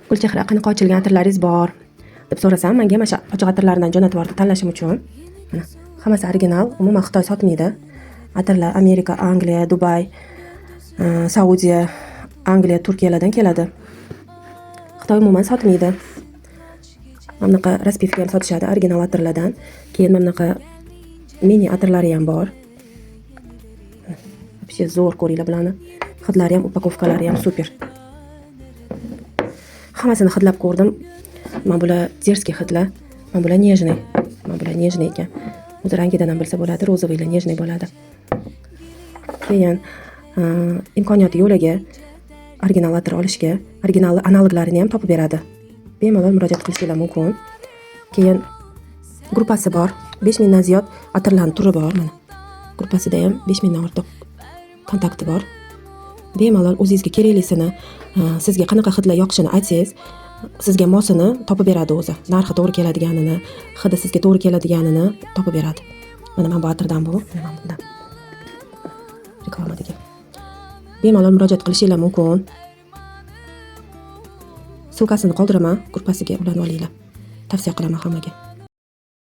Gulchehra, qanaqa ochilgan atirlaringiz bor deb so'rasam, menga mana shu ochiq atirlardan jo'natib yubordi tanlashim uchun. Mana hammasi original, umuman Xitoy sotmaydi. Atirlar Amerika, Angliya, Dubay, Saudiya, Angliya, Turkiyalardan keladi. Xitoy umuman sotmaydi. Mana bunaqa raspivka ham sotishadi original atirlardan. Keyin mana bunaqa mini atirlari ham bor. Вообще zo'r ko'ringlar bularni. Hidlari ham, upakovkalari ham super. Hammasini hidlab ko'rdim. Mana bular derskiy hidlar, mana bular nejniy. Mana bular nejniy ekan. O'zi rangidan ham bilsa bo'ladi, rozoviy ila nejniy bo'ladi. Keyin imkoniyati yo'laga original atir olishga, original analoglarini ham topib beradi. Bemalol murojaat qilishingiz mumkin. Keyin gruppasi bor. 5000 dan ziyod atirlarning turi bor mana. Gruppasida ham 5000 dan ortiq kontakti bor. Bemalol o'zingizga keraklisini, sizga qanaqa hidlar yoqishini aytsangiz, sizga mosini topib beradi o'zi. Narxi to'g'ri keladiganini, hidi sizga to'g'ri keladiganini topib beradi. Mana bu atirdan bu, mana bundan. Reklamadagi. Bemalol murojaat qilishingiz mumkin. Sulkasini qoldiraman, gruppasiga ularni olinglar. Tavsiya qilaman hammaga.